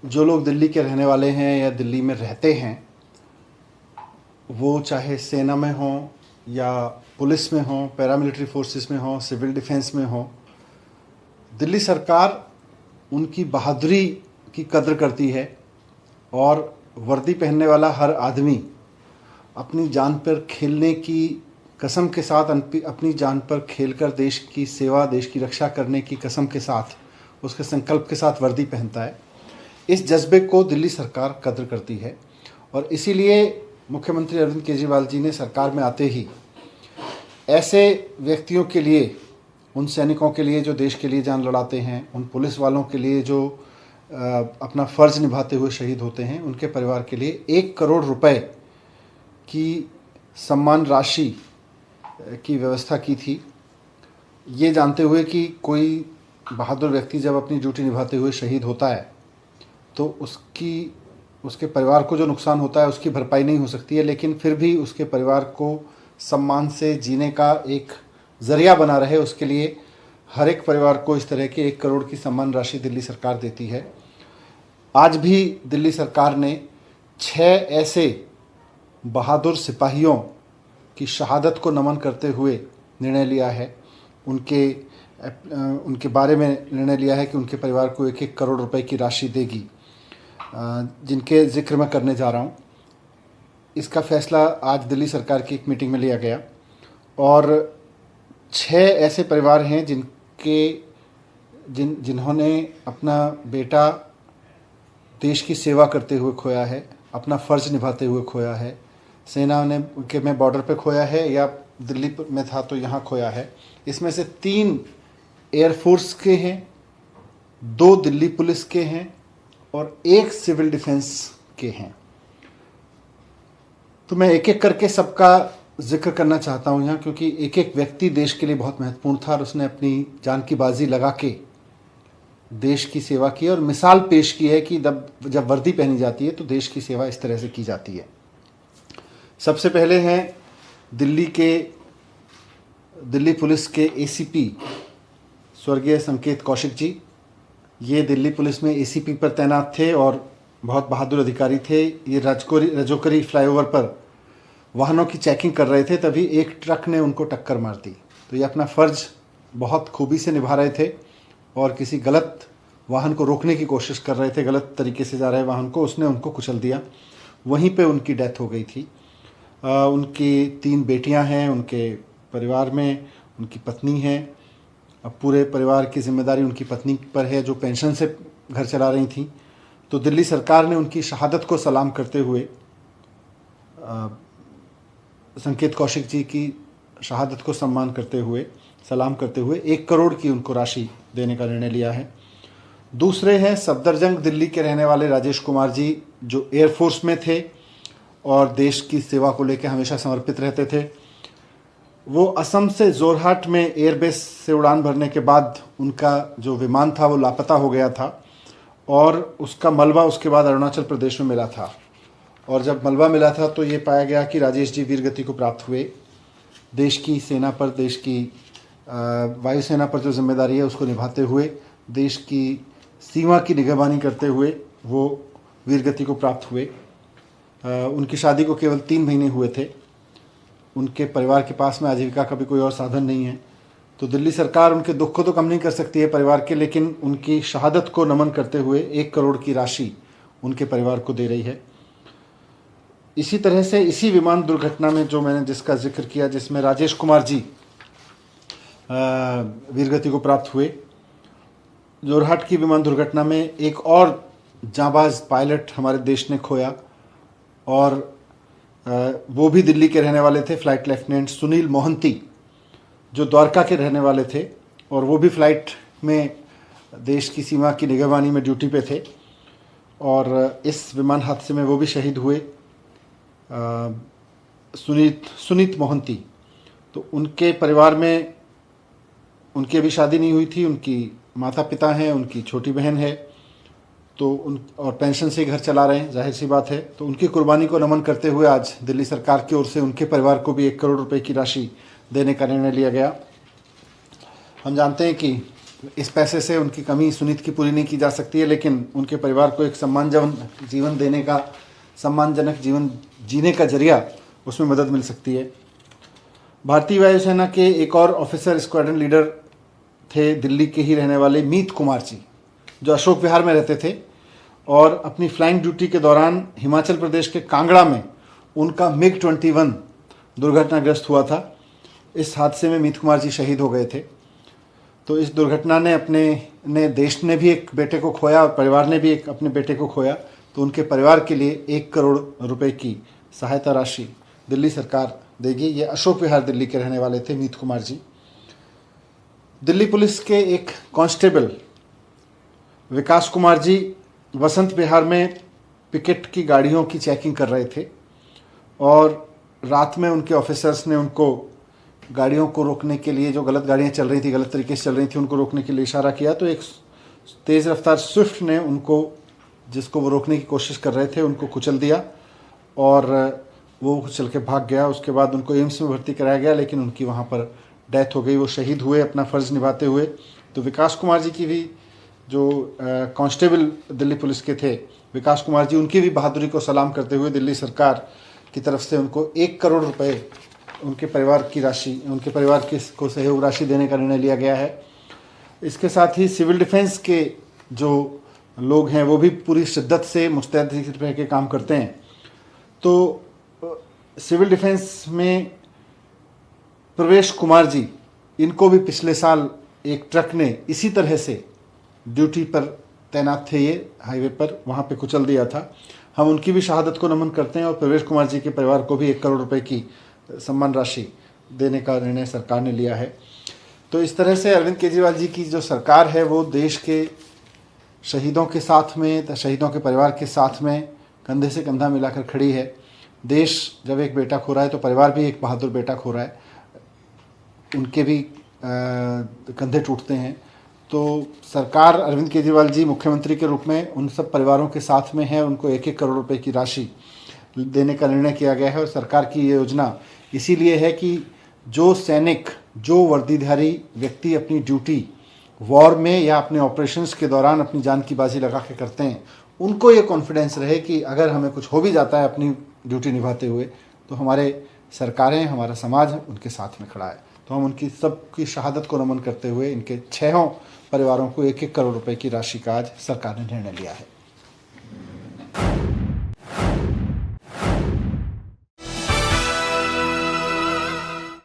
जो लोग दिल्ली के रहने वाले हैं या दिल्ली में रहते हैं, वो चाहे सेना में हों या पुलिस में हों, पैरामिलिट्री फोर्सेस में हों, सिविल डिफेंस में हों, दिल्ली सरकार उनकी बहादुरी की कद्र करती है और वर्दी पहनने वाला हर आदमी अपनी जान पर खेलने की कसम के साथ, अपनी जान पर खेलकर देश की सेवा, देश की रक्षा करने की कसम के साथ, उसके संकल्प के साथ वर्दी पहनता है। इस जज्बे को दिल्ली सरकार कद्र करती है और इसीलिए मुख्यमंत्री अरविंद केजरीवाल जी ने सरकार में आते ही ऐसे व्यक्तियों के लिए, उन सैनिकों के लिए जो देश के लिए जान लड़ाते हैं, उन पुलिस वालों के लिए जो अपना फ़र्ज़ निभाते हुए शहीद होते हैं, उनके परिवार के लिए 1 करोड़ रुपए की सम्मान राशि की व्यवस्था की थी। ये जानते हुए कि कोई बहादुर व्यक्ति जब अपनी ड्यूटी निभाते हुए शहीद होता है तो उसके परिवार को जो नुकसान होता है उसकी भरपाई नहीं हो सकती है, लेकिन फिर भी उसके परिवार को सम्मान से जीने का एक ज़रिया बना रहे, उसके लिए हर एक परिवार को इस तरह के 1 करोड़ की सम्मान राशि दिल्ली सरकार देती है। आज भी दिल्ली सरकार ने 6 ऐसे बहादुर सिपाहियों की शहादत को नमन करते हुए निर्णय लिया है, उनके बारे में निर्णय लिया है कि उनके परिवार को 1-1 करोड़ रुपए की राशि देगी, जिनके जिक्र मैं करने जा रहा हूँ। इसका फैसला आज दिल्ली सरकार की एक मीटिंग में लिया गया और 6 ऐसे परिवार हैं जिन्होंने अपना बेटा देश की सेवा करते हुए खोया है, अपना फ़र्ज़ निभाते हुए खोया है, सेना में बॉर्डर पे खोया है या दिल्ली में था तो यहाँ खोया है। इसमें से 3 एयरफोर्स के हैं, 2 दिल्ली पुलिस के हैं और 1 सिविल डिफेंस के हैं। तो मैं एक एक करके सबका जिक्र करना चाहता हूँ यहाँ, क्योंकि एक एक व्यक्ति देश के लिए बहुत महत्वपूर्ण था और उसने अपनी जान की बाजी लगा के देश की सेवा की और मिसाल पेश की है कि जब वर्दी पहनी जाती है तो देश की सेवा इस तरह से की जाती है। सबसे पहले हैं दिल्ली पुलिस के एसीपी स्वर्गीय संकेत कौशिक जी। ये दिल्ली पुलिस में एसीपी पर तैनात थे और बहुत बहादुर अधिकारी थे। ये रजोकरी फ्लाईओवर पर वाहनों की चेकिंग कर रहे थे, तभी एक ट्रक ने उनको टक्कर मार दी। तो ये अपना फ़र्ज़ बहुत खूबी से निभा रहे थे और किसी गलत वाहन को रोकने की कोशिश कर रहे थे, गलत तरीके से जा रहे वाहन को, उसने उनको कुचल दिया। वहीं पे उनकी डेथ हो गई थी। उनकी 3 बेटियां हैं, उनके परिवार में उनकी पत्नी है। अब पूरे परिवार की जिम्मेदारी उनकी पत्नी पर है जो पेंशन से घर चला रही थी। तो दिल्ली सरकार ने उनकी शहादत को सलाम करते हुए, संकेत कौशिक जी की शहादत को सलाम करते हुए 1 करोड़ की उनको राशि देने का निर्णय लिया है। दूसरे हैं सफदरजंग दिल्ली के रहने वाले राजेश कुमार जी, जो एयरफोर्स में थे और देश की सेवा को लेकर हमेशा समर्पित रहते थे। वो असम से जोरहाट में एयरबेस से उड़ान भरने के बाद उनका जो विमान था वो लापता हो गया था और उसका मलबा उसके बाद अरुणाचल प्रदेश में मिला था। और जब मलबा मिला था तो ये पाया गया कि राजेश जी वीरगति को प्राप्त हुए। देश की सेना पर, देश की वायुसेना पर जो जिम्मेदारी है उसको निभाते हुए, देश की सीमा की निगरानी करते हुए वो वीरगति को प्राप्त हुए। उनकी शादी को केवल 3 महीने हुए थे। उनके परिवार के पास में आजीविका का भी कोई और साधन नहीं है। तो दिल्ली सरकार उनके दुख को तो कम नहीं कर सकती है परिवार के, लेकिन उनकी शहादत को नमन करते हुए 1 करोड़ की राशि उनके परिवार को दे रही है। इसी तरह से इसी विमान दुर्घटना में जो मैंने जिसका जिक्र किया, जिसमें राजेश कुमार जी वीरगति को प्राप्त हुए, जोरहाट की विमान दुर्घटना में एक और जांबाज पायलट हमारे देश ने खोया और वो भी दिल्ली के रहने वाले थे, फ्लाइट लेफ्टिनेंट सुनील मोहंती, जो द्वारका के रहने वाले थे और वो भी फ्लाइट में देश की सीमा की निगरानी में ड्यूटी पे थे और इस विमान हादसे में वो भी शहीद हुए, सुनीत मोहंती। तो उनके परिवार में उनकी अभी शादी नहीं हुई थी, उनकी माता पिता हैं, उनकी छोटी बहन है, तो और पेंशन से घर चला रहे हैं, जाहिर सी बात है। तो उनकी कुर्बानी को नमन करते हुए आज दिल्ली सरकार की ओर से उनके परिवार को भी 1 करोड़ रुपए की राशि देने का निर्णय लिया गया। हम जानते हैं कि इस पैसे से उनकी कमी सुनीत की पूरी नहीं की जा सकती है, लेकिन उनके परिवार को एक सम्मानजनक जीवन जीने का जरिया उसमें मदद मिल सकती है। भारतीय वायुसेना के एक और ऑफिसर स्क्वाड्रन लीडर थे दिल्ली के ही रहने वाले मीत कुमार जी, जो अशोक विहार में रहते थे और अपनी फ्लाइंग ड्यूटी के दौरान हिमाचल प्रदेश के कांगड़ा में उनका MiG-21 दुर्घटनाग्रस्त हुआ था। इस हादसे में मीत कुमार जी शहीद हो गए थे। तो इस दुर्घटना ने देश ने भी एक बेटे को खोया और परिवार ने भी एक अपने बेटे को खोया। तो उनके परिवार के लिए 1 करोड़ रुपए की सहायता राशि दिल्ली सरकार देगी। ये अशोक विहार दिल्ली के रहने वाले थे मीत कुमार जी। दिल्ली पुलिस के एक कांस्टेबल विकास कुमार जी वसंत विहार में पिकेट की गाड़ियों की चेकिंग कर रहे थे और रात में उनके ऑफिसर्स ने उनको गाड़ियों को रोकने के लिए, जो गलत गाड़ियां चल रही थी, गलत तरीके से चल रही थी, उनको रोकने के लिए इशारा किया। तो एक तेज़ रफ्तार स्विफ्ट ने उनको, जिसको वो रोकने की कोशिश कर रहे थे, उनको कुचल दिया और वो चल के भाग गया। उसके बाद उनको एम्स में भर्ती कराया गया, लेकिन उनकी वहाँ पर डेथ हो गई। वो शहीद हुए अपना फ़र्ज़ निभाते हुए। तो विकास कुमार जी की भी, जो कांस्टेबल दिल्ली पुलिस के थे विकास कुमार जी, उनकी भी बहादुरी को सलाम करते हुए दिल्ली सरकार की तरफ से उनको 1 करोड़ रुपए उनके परिवार को सहयोग राशि देने का निर्णय लिया गया है। इसके साथ ही सिविल डिफेंस के जो लोग हैं वो भी पूरी शिद्दत से मुस्तैद रह के काम करते हैं। तो सिविल डिफेंस में प्रवेश कुमार जी, इनको भी पिछले साल एक ट्रक ने इसी तरह से ड्यूटी पर तैनात थे, ये हाईवे पर, वहाँ पे कुचल दिया था। हम उनकी भी शहादत को नमन करते हैं और प्रवेश कुमार जी के परिवार को भी 1 करोड़ रुपए की सम्मान राशि देने का निर्णय सरकार ने लिया है। तो इस तरह से अरविंद केजरीवाल जी की जो सरकार है वो देश के शहीदों के साथ में, शहीदों के परिवार के साथ में कंधे से कंधा मिलाकर खड़ी है। देश जब एक बेटा खो रहा है तो परिवार भी एक बहादुर बेटा खो रहा है, उनके भी कंधे टूटते हैं। तो सरकार, अरविंद केजरीवाल जी मुख्यमंत्री के रूप में उन सब परिवारों के साथ में है। उनको 1-1 करोड़ रुपए की राशि देने का निर्णय किया गया है और सरकार की ये योजना इसीलिए है कि जो सैनिक, जो वर्दीधारी व्यक्ति अपनी ड्यूटी वॉर में या अपने ऑपरेशंस के दौरान अपनी जान की बाजी लगा के करते हैं, उनको ये कॉन्फिडेंस रहे कि अगर हमें कुछ हो भी जाता है अपनी ड्यूटी निभाते हुए, तो हमारे सरकारें, हमारा समाज उनके साथ में खड़ा है। तो हम उनकी सबकी शहादत को नमन करते हुए इनके 6 परिवारों को 1-1 करोड़ रुपए की राशि का आज सरकार ने निर्णय लिया है।